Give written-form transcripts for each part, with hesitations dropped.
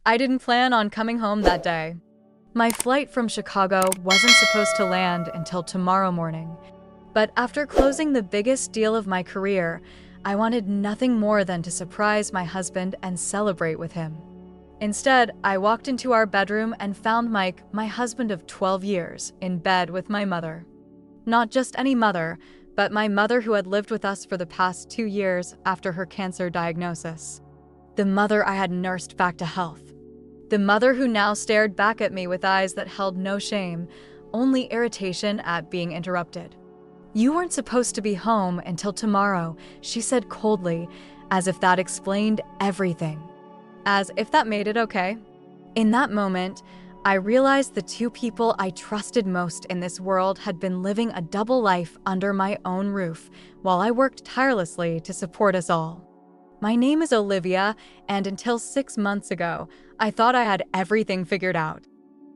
I didn't plan on coming home that day. My flight from Chicago wasn't supposed to land until tomorrow morning. But after closing the biggest deal of my career, I wanted nothing more than to surprise my husband and celebrate with him. Instead, I walked into our bedroom and found Mike, my husband of 12 years, in bed with my mother. Not just any mother, but my mother who had lived with us for the past 2 years after her cancer diagnosis. The mother I had nursed back to health. The mother who now stared back at me with eyes that held no shame, only irritation at being interrupted. "You weren't supposed to be home until tomorrow," she said coldly, as if that explained everything. As if that made it okay. In that moment, I realized the two people I trusted most in this world had been living a double life under my own roof, while I worked tirelessly to support us all. My name is Olivia, and until 6 months ago, I thought I had everything figured out.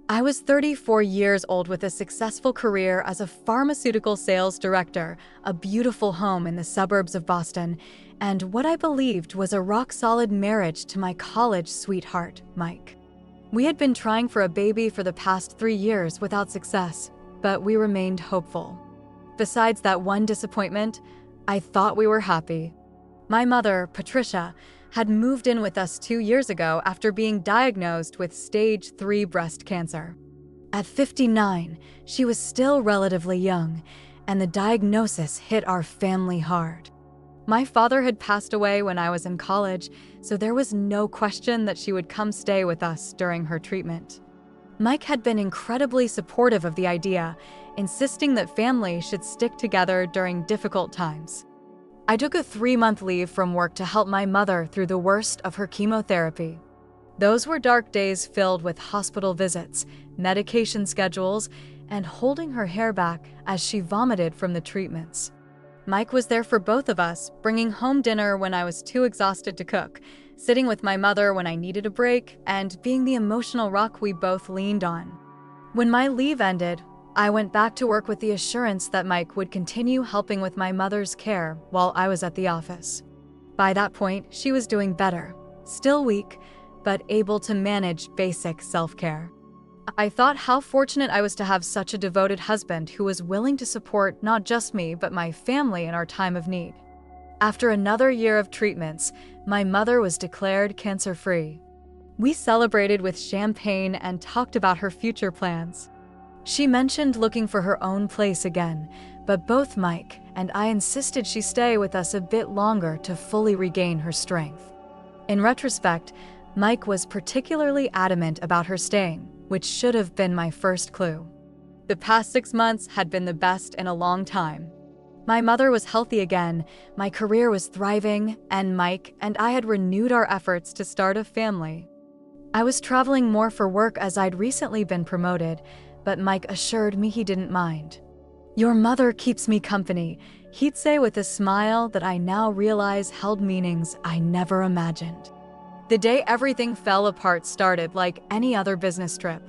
I was 34 years old with a successful career as a pharmaceutical sales director, a beautiful home in the suburbs of Boston, and what I believed was a rock-solid marriage to my college sweetheart, Mike. We had been trying for a baby for the past 3 years without success, but we remained hopeful. Besides that one disappointment, I thought we were happy. My mother, Patricia, had moved in with us 2 years ago after being diagnosed with stage 3 breast cancer. At 59, she was still relatively young, and the diagnosis hit our family hard. My father had passed away when I was in college, so there was no question that she would come stay with us during her treatment. Mike had been incredibly supportive of the idea, insisting that family should stick together during difficult times. I took a 3-month leave from work to help my mother through the worst of her chemotherapy. Those were dark days filled with hospital visits, medication schedules, and holding her hair back as she vomited from the treatments. Mike was there for both of us, bringing home dinner when I was too exhausted to cook, sitting with my mother when I needed a break, and being the emotional rock we both leaned on. When my leave ended, I went back to work with the assurance that Mike would continue helping with my mother's care while I was at the office. By that point, she was doing better, still weak, but able to manage basic self-care. I thought how fortunate I was to have such a devoted husband who was willing to support not just me, but my family in our time of need. After another year of treatments, my mother was declared cancer-free. We celebrated with champagne and talked about her future plans. She mentioned looking for her own place again, but both Mike and I insisted she stay with us a bit longer to fully regain her strength. In retrospect, Mike was particularly adamant about her staying, which should have been my first clue. The past 6 months had been the best in a long time. My mother was healthy again, my career was thriving, and Mike and I had renewed our efforts to start a family. I was traveling more for work as I'd recently been promoted, but Mike assured me he didn't mind. "Your mother keeps me company," he'd say with a smile that I now realize held meanings I never imagined. The day everything fell apart started like any other business trip.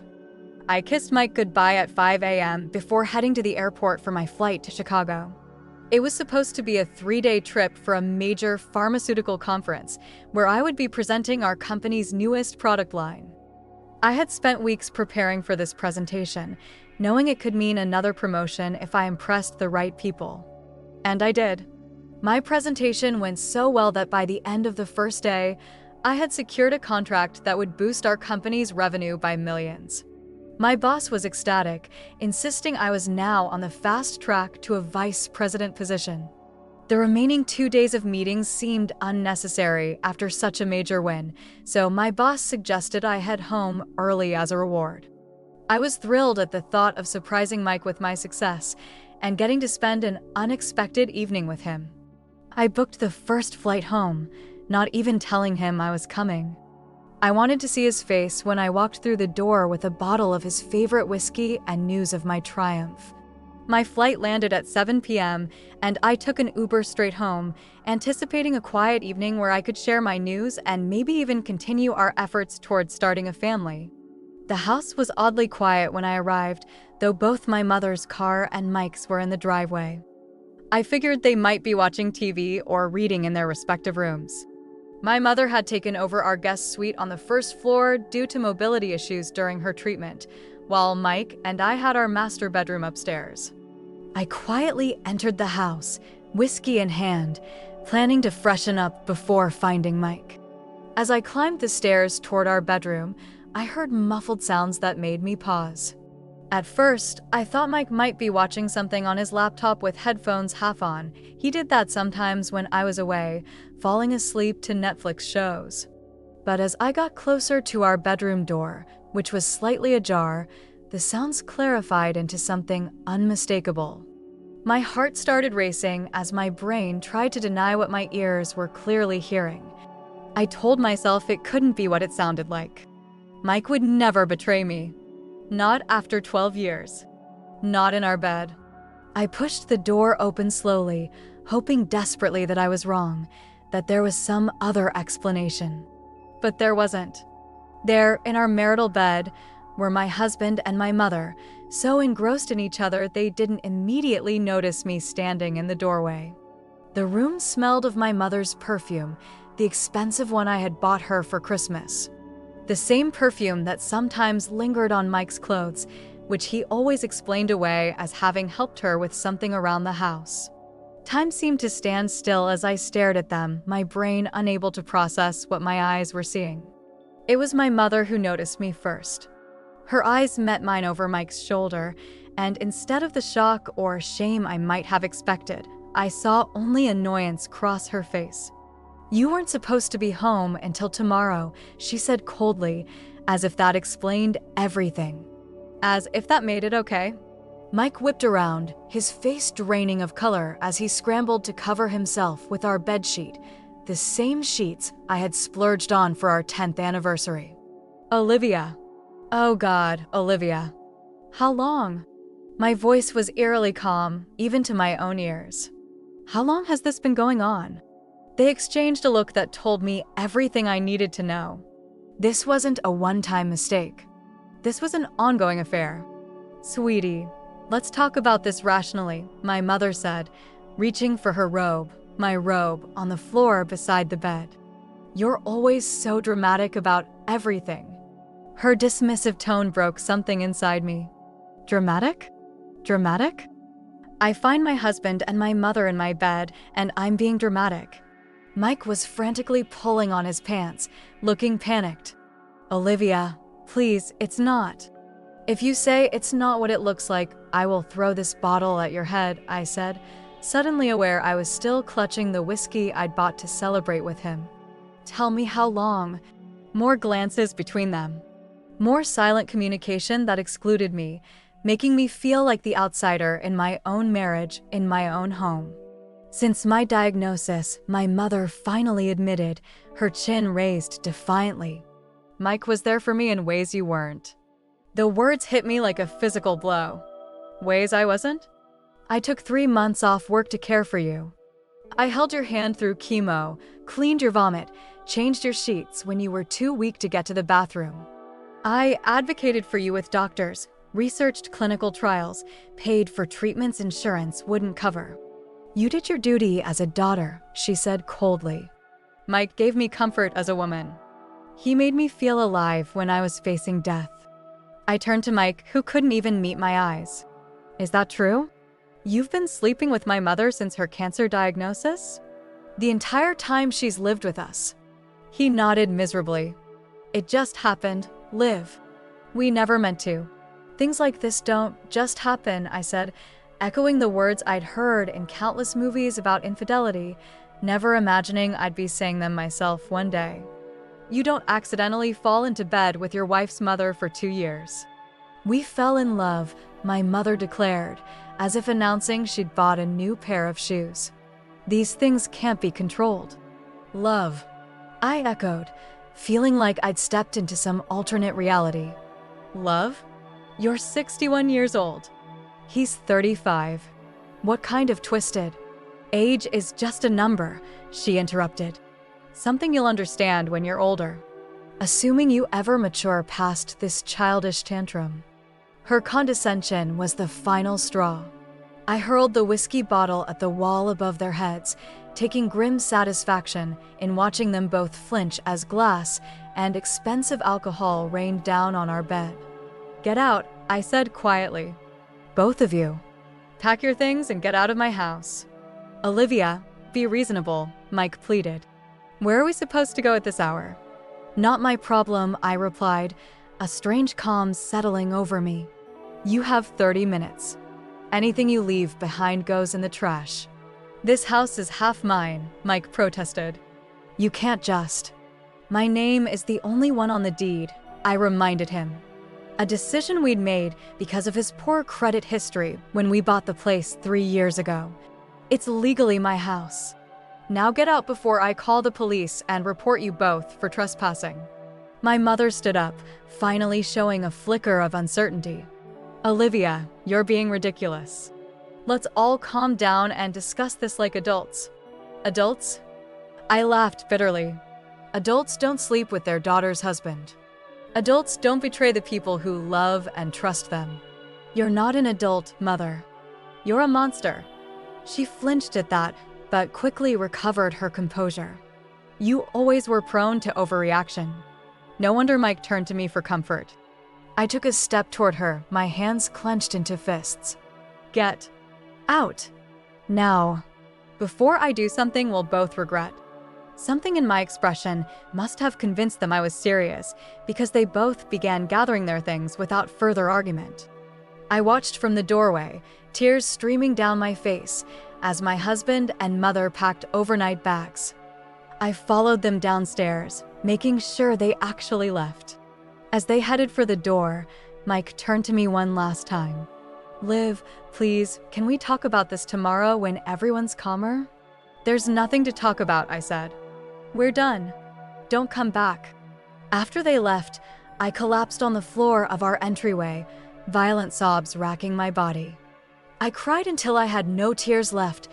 I kissed Mike goodbye at 5 a.m. before heading to the airport for my flight to Chicago. It was supposed to be a 3-day trip for a major pharmaceutical conference where I would be presenting our company's newest product line. I had spent weeks preparing for this presentation, knowing it could mean another promotion if I impressed the right people. And I did. My presentation went so well that by the end of the first day, I had secured a contract that would boost our company's revenue by millions. My boss was ecstatic, insisting I was now on the fast track to a vice president position. The remaining 2 days of meetings seemed unnecessary after such a major win, so my boss suggested I head home early as a reward. I was thrilled at the thought of surprising Mike with my success and getting to spend an unexpected evening with him. I booked the first flight home, not even telling him I was coming. I wanted to see his face when I walked through the door with a bottle of his favorite whiskey and news of my triumph. My flight landed at 7 p.m., and I took an Uber straight home, anticipating a quiet evening where I could share my news and maybe even continue our efforts towards starting a family. The house was oddly quiet when I arrived, though both my mother's car and Mike's were in the driveway. I figured they might be watching TV or reading in their respective rooms. My mother had taken over our guest suite on the first floor due to mobility issues during her treatment, while Mike and I had our master bedroom upstairs. I quietly entered the house, whiskey in hand, planning to freshen up before finding Mike. As I climbed the stairs toward our bedroom, I heard muffled sounds that made me pause. At first, I thought Mike might be watching something on his laptop with headphones half on. He did that sometimes when I was away, falling asleep to Netflix shows. But as I got closer to our bedroom door, which was slightly ajar, the sounds clarified into something unmistakable. My heart started racing as my brain tried to deny what my ears were clearly hearing. I told myself it couldn't be what it sounded like. Mike would never betray me. Not after 12 years. Not in our bed. I pushed the door open slowly, hoping desperately that I was wrong, that there was some other explanation. But there wasn't. There, in our marital bed, were my husband and my mother, so engrossed in each other they didn't immediately notice me standing in the doorway. The room smelled of my mother's perfume, the expensive one I had bought her for Christmas. The same perfume that sometimes lingered on Mike's clothes, which he always explained away as having helped her with something around the house. Time seemed to stand still as I stared at them, my brain unable to process what my eyes were seeing. It was my mother who noticed me first. Her eyes met mine over Mike's shoulder, and instead of the shock or shame I might have expected, I saw only annoyance cross her face. "You weren't supposed to be home until tomorrow," she said coldly, as if that explained everything. As if that made it okay. Mike whipped around, his face draining of color as he scrambled to cover himself with our bedsheet, the same sheets I had splurged on for our 10th anniversary. "Olivia." Oh God, Olivia. "How long?" My voice was eerily calm, even to my own ears. "How long has this been going on?" They exchanged a look that told me everything I needed to know. This wasn't a one-time mistake. This was an ongoing affair. "Sweetie, let's talk about this rationally," my mother said, reaching for her robe, my robe, on the floor beside the bed. "You're always so dramatic about everything." Her dismissive tone broke something inside me. Dramatic? Dramatic? I find my husband and my mother in my bed, and I'm being dramatic. Mike was frantically pulling on his pants, looking panicked. "Olivia, please, it's not." "If you say it's not what it looks like, I will throw this bottle at your head," I said, suddenly aware I was still clutching the whiskey I'd bought to celebrate with him. "Tell me how long." More glances between them. More silent communication that excluded me, making me feel like the outsider in my own marriage, in my own home. Since my diagnosis, my mother finally admitted, her chin raised defiantly. "Mike was there for me in ways you weren't." The words hit me like a physical blow. "Ways I wasn't?" "I took 3 months off work to care for you. I held your hand through chemo, cleaned your vomit, changed your sheets when you were too weak to get to the bathroom. I advocated for you with doctors, researched clinical trials, paid for treatments insurance wouldn't cover. You did your duty as a daughter," she said coldly. Mike gave me comfort as a woman. He made me feel alive when I was facing death. I turned to Mike, who couldn't even meet my eyes. "Is that true? You've been sleeping with my mother since her cancer diagnosis?" "The entire time she's lived with us." He nodded miserably. "It just happened, Liv. We never meant to. Things like this don't just happen," I said, echoing the words I'd heard in countless movies about infidelity, never imagining I'd be saying them myself one day. "You don't accidentally fall into bed with your wife's mother for 2 years." "We fell in love," my mother declared, as if announcing she'd bought a new pair of shoes. "These things can't be controlled." "Love," I echoed, feeling like I'd stepped into some alternate reality. "Love? You're 61 years old." "He's 35. What kind of twisted?" "Age is just a number," she interrupted. "Something you'll understand when you're older. Assuming you ever mature past this childish tantrum." Her condescension was the final straw. I hurled the whiskey bottle at the wall above their heads, taking grim satisfaction in watching them both flinch as glass and expensive alcohol rained down on our bed. "Get out," I said quietly. "Both of you. Pack your things and get out of my house." "Olivia, be reasonable," Mike pleaded. "Where are we supposed to go at this hour?" "Not my problem," I replied, a strange calm settling over me. "You have 30 minutes. Anything you leave behind goes in the trash." "This house is half mine," Mike protested. "You can't just." "My name is the only one on the deed," I reminded him. A decision we'd made because of his poor credit history when we bought the place 3 years ago. "It's legally my house. Now get out before I call the police and report you both for trespassing." My mother stood up, finally showing a flicker of uncertainty. "Olivia, you're being ridiculous. Let's all calm down and discuss this like adults." "Adults?" I laughed bitterly. "Adults don't sleep with their daughter's husband. Adults don't betray the people who love and trust them. You're not an adult, Mother. You're a monster." She flinched at that, but quickly recovered her composure. "You always were prone to overreaction." No wonder Mike turned to me for comfort. I took a step toward her, my hands clenched into fists. "Get out. Now. Before I do something we'll both regret." Something in my expression must have convinced them I was serious, because they both began gathering their things without further argument. I watched from the doorway, tears streaming down my face, as my husband and mother packed overnight bags. I followed them downstairs, making sure they actually left. As they headed for the door, Mike turned to me one last time. "Liv, please, can we talk about this tomorrow when everyone's calmer?" "There's nothing to talk about," I said. "We're done. Don't come back." After they left, I collapsed on the floor of our entryway, violent sobs racking my body. I cried until I had no tears left,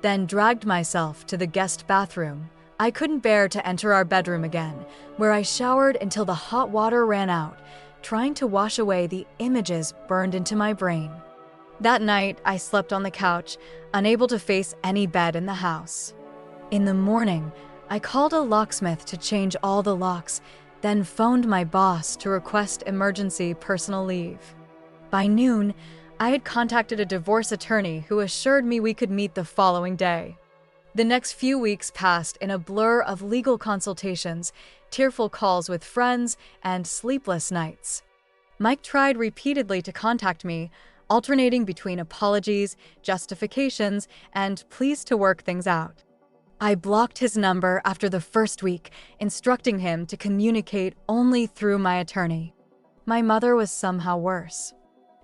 then dragged myself to the guest bathroom. I couldn't bear to enter our bedroom again, where I showered until the hot water ran out, trying to wash away the images burned into my brain. That night, I slept on the couch, unable to face any bed in the house. In the morning, I called a locksmith to change all the locks, then phoned my boss to request emergency personal leave. By noon, I had contacted a divorce attorney who assured me we could meet the following day. The next few weeks passed in a blur of legal consultations, tearful calls with friends, and sleepless nights. Mike tried repeatedly to contact me, alternating between apologies, justifications, and pleas to work things out. I blocked his number after the first week, instructing him to communicate only through my attorney. My mother was somehow worse.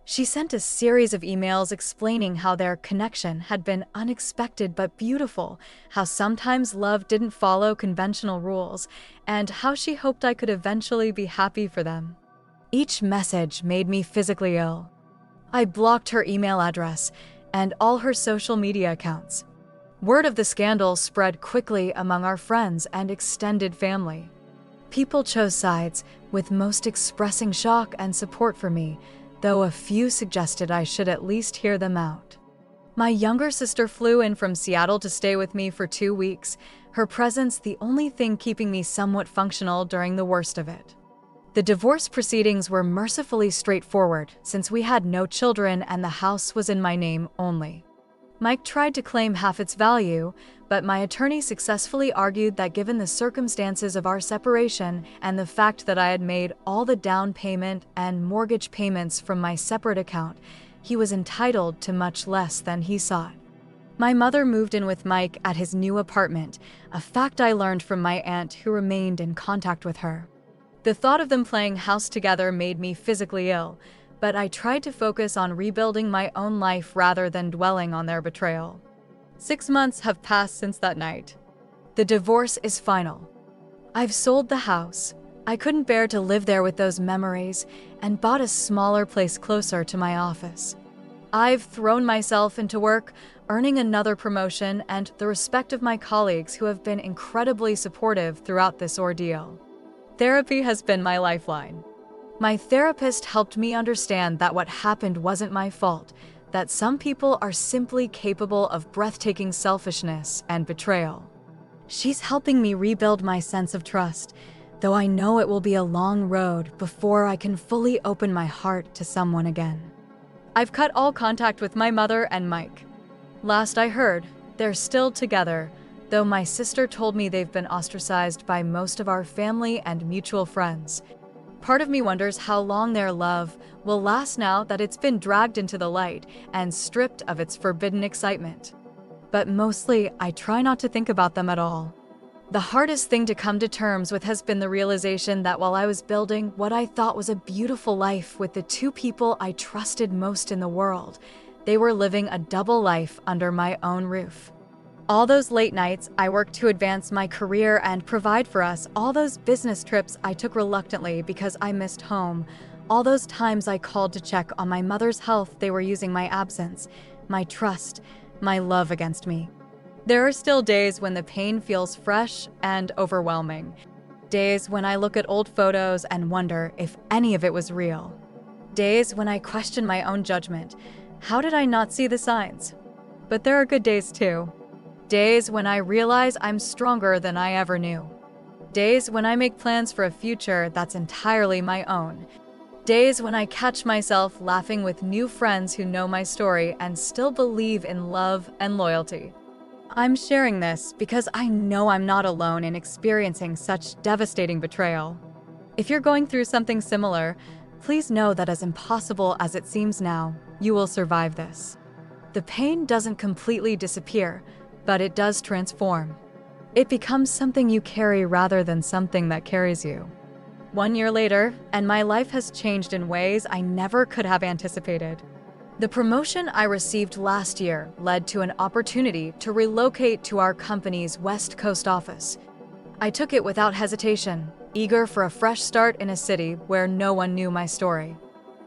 She sent a series of emails explaining how their connection had been unexpected but beautiful, how sometimes love didn't follow conventional rules, and how she hoped I could eventually be happy for them. Each message made me physically ill. I blocked her email address and all her social media accounts. Word of the scandal spread quickly among our friends and extended family. People chose sides, with most expressing shock and support for me, though a few suggested I should at least hear them out. My younger sister flew in from Seattle to stay with me for 2 weeks, her presence the only thing keeping me somewhat functional during the worst of it. The divorce proceedings were mercifully straightforward since we had no children and the house was in my name only. Mike tried to claim half its value, but my attorney successfully argued that given the circumstances of our separation and the fact that I had made all the down payment and mortgage payments from my separate account, he was entitled to much less than he sought. My mother moved in with Mike at his new apartment, a fact I learned from my aunt who remained in contact with her. The thought of them playing house together made me physically ill, but I tried to focus on rebuilding my own life rather than dwelling on their betrayal. 6 months have passed since that night. The divorce is final. I've sold the house. I couldn't bear to live there with those memories and bought a smaller place closer to my office. I've thrown myself into work, earning another promotion and the respect of my colleagues who have been incredibly supportive throughout this ordeal. Therapy has been my lifeline. My therapist helped me understand that what happened wasn't my fault, that some people are simply capable of breathtaking selfishness and betrayal. She's helping me rebuild my sense of trust, though I know it will be a long road before I can fully open my heart to someone again. I've cut all contact with my mother and Mike. Last I heard, they're still together, though my sister told me they've been ostracized by most of our family and mutual friends. Part of me wonders how long their love will last now that it's been dragged into the light and stripped of its forbidden excitement. But mostly, I try not to think about them at all. The hardest thing to come to terms with has been the realization that while I was building what I thought was a beautiful life with the two people I trusted most in the world, they were living a double life under my own roof. All those late nights I worked to advance my career and provide for us, all those business trips I took reluctantly because I missed home, all those times I called to check on my mother's health, they were using my absence, my trust, my love against me. There are still days when the pain feels fresh and overwhelming. Days when I look at old photos and wonder if any of it was real. Days when I question my own judgment. How did I not see the signs? But there are good days too. Days when I realize I'm stronger than I ever knew. Days when I make plans for a future that's entirely my own. Days when I catch myself laughing with new friends who know my story and still believe in love and loyalty. I'm sharing this because I know I'm not alone in experiencing such devastating betrayal. If you're going through something similar, please know that as impossible as it seems now, you will survive this. The pain doesn't completely disappear, but it does transform. It becomes something you carry rather than something that carries you. 1 year later, and my life has changed in ways I never could have anticipated. The promotion I received last year led to an opportunity to relocate to our company's West Coast office. I took it without hesitation, eager for a fresh start in a city where no one knew my story.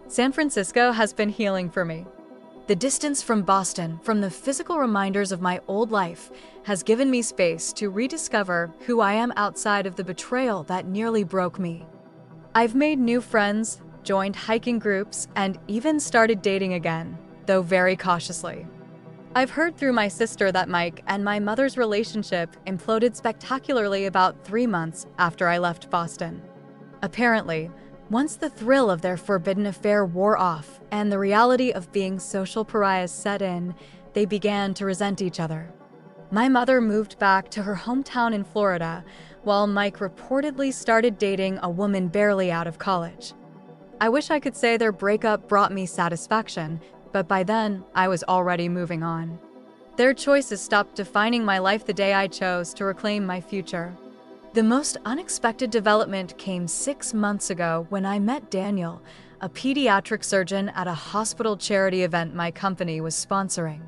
San Francisco has been healing for me. The distance from Boston, from the physical reminders of my old life, has given me space to rediscover who I am outside of the betrayal that nearly broke me. I've made new friends, joined hiking groups, and even started dating again, though very cautiously. I've heard through my sister that Mike and my mother's relationship imploded spectacularly about 3 months after I left Boston. Apparently, once the thrill of their forbidden affair wore off and the reality of being social pariahs set in, they began to resent each other. My mother moved back to her hometown in Florida, while Mike reportedly started dating a woman barely out of college. I wish I could say their breakup brought me satisfaction, but by then, I was already moving on. Their choices stopped defining my life the day I chose to reclaim my future. The most unexpected development came 6 months ago when I met Daniel, a pediatric surgeon at a hospital charity event my company was sponsoring.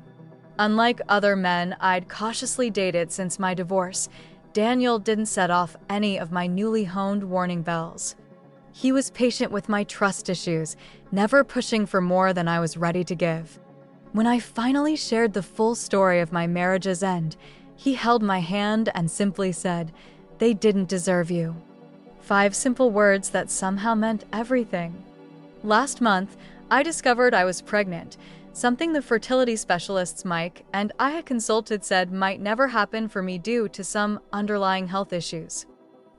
Unlike other men I'd cautiously dated since my divorce, Daniel didn't set off any of my newly honed warning bells. He was patient with my trust issues, never pushing for more than I was ready to give. When I finally shared the full story of my marriage's end, he held my hand and simply said, "They didn't deserve you." 5 simple words that somehow meant everything. Last month, I discovered I was pregnant, something the fertility specialists Mike and I had consulted said might never happen for me due to some underlying health issues.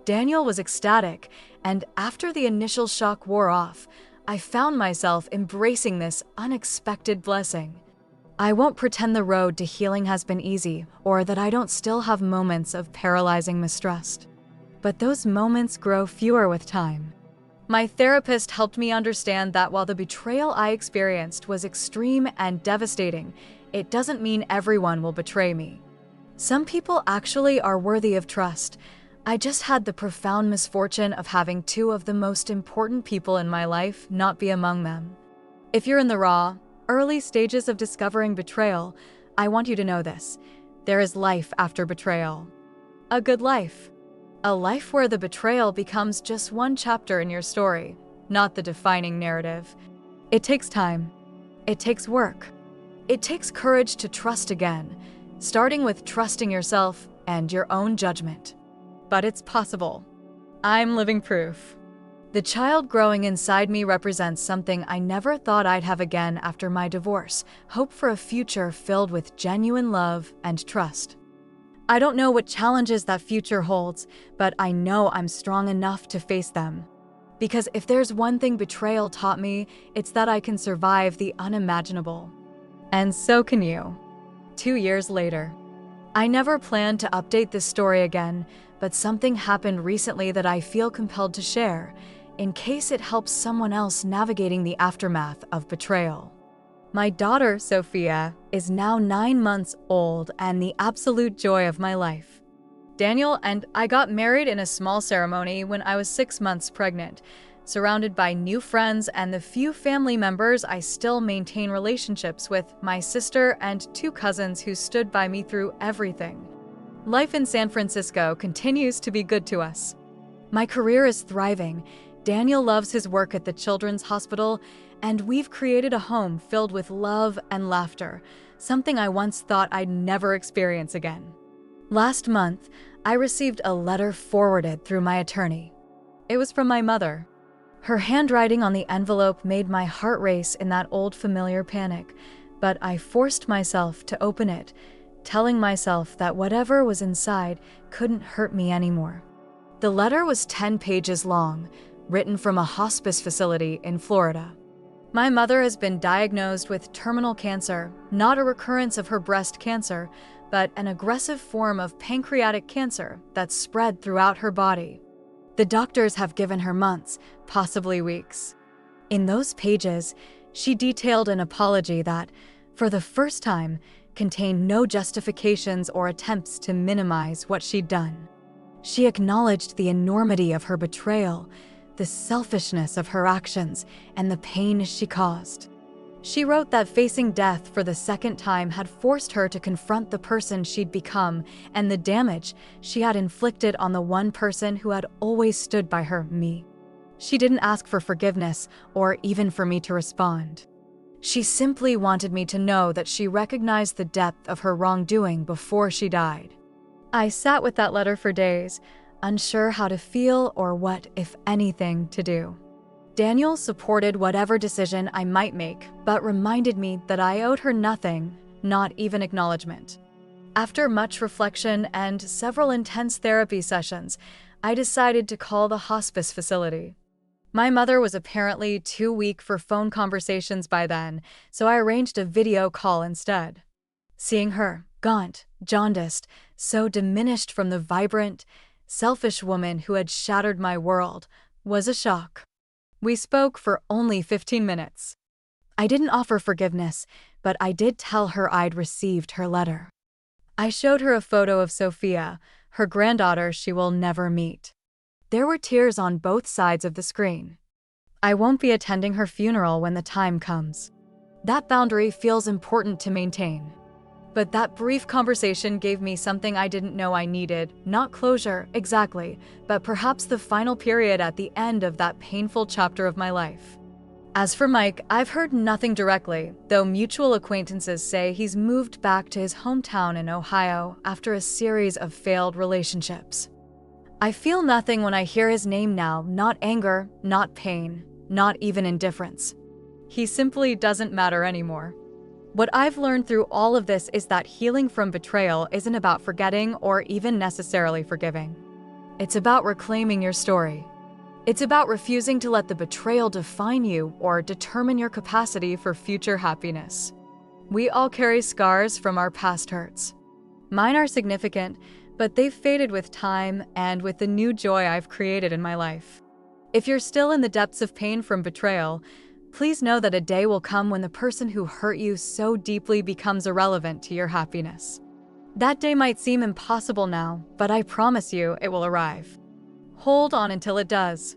Daniel was ecstatic, and after the initial shock wore off, I found myself embracing this unexpected blessing. I won't pretend the road to healing has been easy or that I don't still have moments of paralyzing mistrust. But those moments grow fewer with time. My therapist helped me understand that while the betrayal I experienced was extreme and devastating, it doesn't mean everyone will betray me. Some people actually are worthy of trust. I just had the profound misfortune of having 2 of the most important people in my life not be among them. If you're in the raw, early stages of discovering betrayal, I want you to know this. There is life after betrayal. A good life. A life where the betrayal becomes just one chapter in your story, not the defining narrative. It takes time. It takes work. It takes courage to trust again, starting with trusting yourself and your own judgment. But it's possible. I'm living proof. The child growing inside me represents something I never thought I'd have again after my divorce: hope for a future filled with genuine love and trust. I don't know what challenges that future holds, but I know I'm strong enough to face them. Because if there's one thing betrayal taught me, it's that I can survive the unimaginable. And so can you. 2 years later. I never planned to update this story again, but something happened recently that I feel compelled to share, in case it helps someone else navigating the aftermath of betrayal. My daughter, Sophia, is now 9 months old and the absolute joy of my life. Daniel and I got married in a small ceremony when I was 6 months pregnant. Surrounded by new friends and the few family members I still maintain relationships with, my sister and 2 cousins who stood by me through everything. Life in San Francisco continues to be good to us. My career is thriving. Daniel loves his work at the Children's Hospital, and we've created a home filled with love and laughter, something I once thought I'd never experience again. Last month, I received a letter forwarded through my attorney. It was from my mother. Her handwriting on the envelope made my heart race in that old familiar panic, but I forced myself to open it, telling myself that whatever was inside couldn't hurt me anymore. The letter was 10 pages long, written from a hospice facility in Florida. My mother has been diagnosed with terminal cancer, not a recurrence of her breast cancer, but an aggressive form of pancreatic cancer that's spread throughout her body. The doctors have given her months, possibly weeks. In those pages, she detailed an apology that, for the first time, contained no justifications or attempts to minimize what she'd done. She acknowledged the enormity of her betrayal, the selfishness of her actions, and the pain she caused. She wrote that facing death for the second time had forced her to confront the person she'd become and the damage she had inflicted on the one person who had always stood by her, me. She didn't ask for forgiveness or even for me to respond. She simply wanted me to know that she recognized the depth of her wrongdoing before she died. I sat with that letter for days, unsure how to feel or what, if anything, to do. Daniel supported whatever decision I might make, but reminded me that I owed her nothing, not even acknowledgement. After much reflection and several intense therapy sessions, I decided to call the hospice facility. My mother was apparently too weak for phone conversations by then, so I arranged a video call instead. Seeing her, gaunt, jaundiced, so diminished from the vibrant, selfish woman who had shattered my world, was a shock. We spoke for only 15 minutes. I didn't offer forgiveness, but I did tell her I'd received her letter. I showed her a photo of Sophia, her granddaughter she will never meet. There were tears on both sides of the screen. I won't be attending her funeral when the time comes. That boundary feels important to maintain. But that brief conversation gave me something I didn't know I needed, not closure, exactly, but perhaps the final period at the end of that painful chapter of my life. As for Mike, I've heard nothing directly, though mutual acquaintances say he's moved back to his hometown in Ohio after a series of failed relationships. I feel nothing when I hear his name now, not anger, not pain, not even indifference. He simply doesn't matter anymore. What I've learned through all of this is that healing from betrayal isn't about forgetting or even necessarily forgiving. It's about reclaiming your story. It's about refusing to let the betrayal define you or determine your capacity for future happiness. We all carry scars from our past hurts. Mine are significant, but they've faded with time and with the new joy I've created in my life. If you're still in the depths of pain from betrayal, please know that a day will come when the person who hurt you so deeply becomes irrelevant to your happiness. That day might seem impossible now, but I promise you it will arrive. Hold on until it does.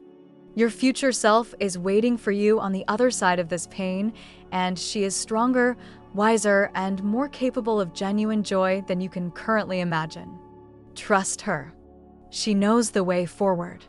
Your future self is waiting for you on the other side of this pain, and she is stronger, wiser, and more capable of genuine joy than you can currently imagine. Trust her. She knows the way forward.